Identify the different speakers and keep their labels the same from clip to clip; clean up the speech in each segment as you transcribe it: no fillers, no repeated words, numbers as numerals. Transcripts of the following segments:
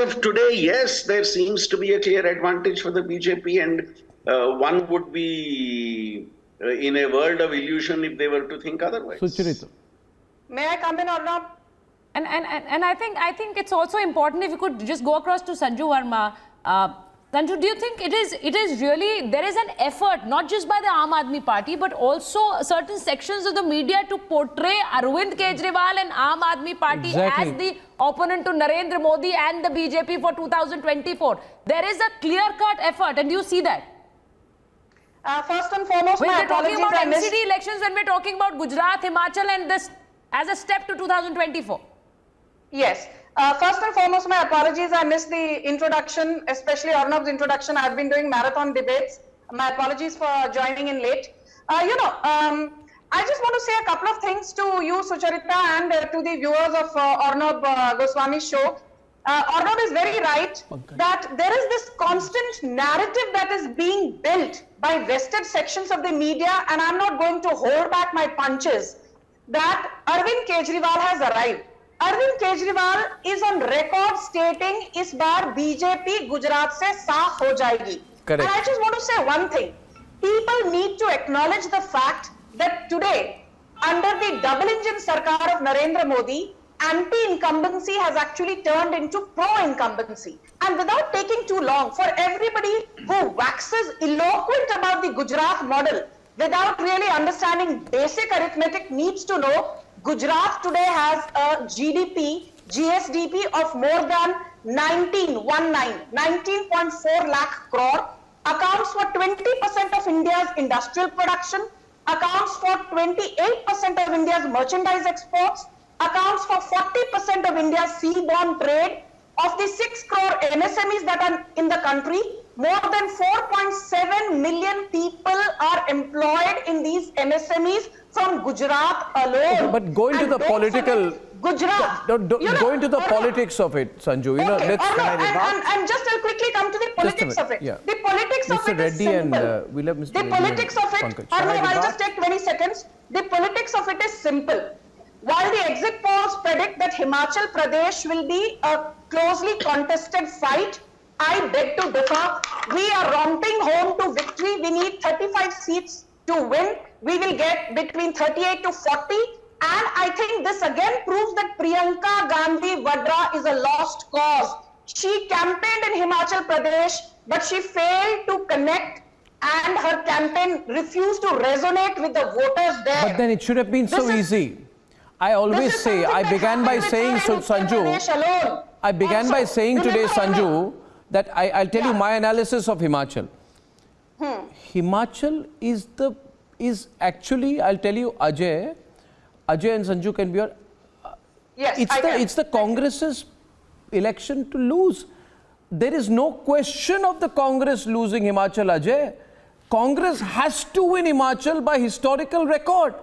Speaker 1: of today, yes, there seems to be a clear advantage for the BJP, and one would be in a world of illusion if they were to think otherwise.
Speaker 2: Sucharita.
Speaker 3: May I come in or not?
Speaker 4: And I think it's also important if you could just go across to Sanju Verma. Sanju, do you think it is really, there is an effort, not just by the Aam Aadmi Party, but also certain sections of the media to portray Arvind Kejriwal and Aam Aadmi Party as the opponent to Narendra Modi and the BJP for 2024? There is a clear-cut effort, and do you see that?
Speaker 3: First and foremost,
Speaker 4: when
Speaker 3: my
Speaker 4: we're talking
Speaker 3: apologies.
Speaker 4: about MCD elections, when we're talking about Gujarat, Himachal, and this as a step to 2024.
Speaker 3: Yes. First and foremost, my apologies. I missed the introduction, especially Arnab's introduction. I've been doing marathon debates. My apologies for joining in late. I just want to say a couple of things to you, Sucharita, and to the viewers of Arnab Goswami's show. Arnab is very right that there is this constant narrative that is being built by vested sections of the media, and I'm not going to hold back my punches, that Arvind Kejriwal has arrived. Arvind Kejriwal is on record stating इस बार BJP Gujarat से साफ हो जाएगी. And I just want to say one thing. People need to acknowledge the fact that today, under the double-engine Sarkar of Narendra Modi, anti-incumbency has actually turned into pro-incumbency. And without taking too long, for everybody who waxes eloquent about the Gujarat model, without really understanding basic arithmetic, needs to know Gujarat today has a GSDP of more than 19.4 lakh crore, accounts for 20% of India's industrial production, accounts for 28% of India's merchandise exports, accounts for 40% of India's seaborne trade. Of the 6 crore MSMEs that are in the country, more than 4.7 million people are employed in these MSMEs from Gujarat alone.
Speaker 2: But go into the political...
Speaker 3: Gujarat.
Speaker 2: Go into the politics of it, Sanju.
Speaker 3: And just I'll quickly come to the politics of it.
Speaker 2: Yeah.
Speaker 3: The politics of it is simple.
Speaker 2: We'll have Mr.
Speaker 3: The politics of it, I'll just take 20 seconds. The politics of it is simple. While the exit polls predict that Himachal Pradesh will be a closely contested fight, I beg to differ. We are romping home to victory. We need 35 seats to win. We will get between 38 to 40. And I think this again proves that Priyanka Gandhi Vadra is a lost cause. She campaigned in Himachal Pradesh, but she failed to connect, and her campaign refused to resonate with the voters there.
Speaker 2: But then it should have been so easy. I always say, I began by saying, Sanju, I began by saying today, Sanju, that I'll tell you my analysis of Himachal. Himachal is actually, I'll tell you, Ajay and Sanju can be your...
Speaker 3: Yes,
Speaker 2: it's the Congress's election to lose. There is no question of the Congress losing Himachal, Ajay. Congress has to win Himachal by historical record.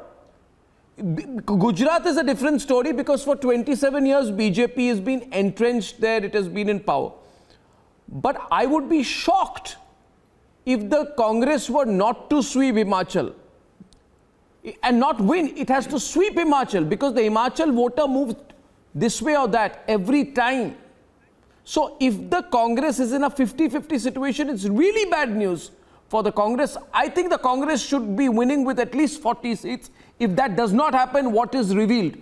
Speaker 2: Gujarat is a different story because for 27 years BJP has been entrenched there, it has been in power. But I would be shocked if the Congress were not to sweep Himachal and not win. It has to sweep Himachal because the Himachal voter moves this way or that every time. So if the Congress is in a 50-50 situation, it's really bad news for the Congress. I think the Congress should be winning with at least 40 seats. If that does not happen, what is revealed?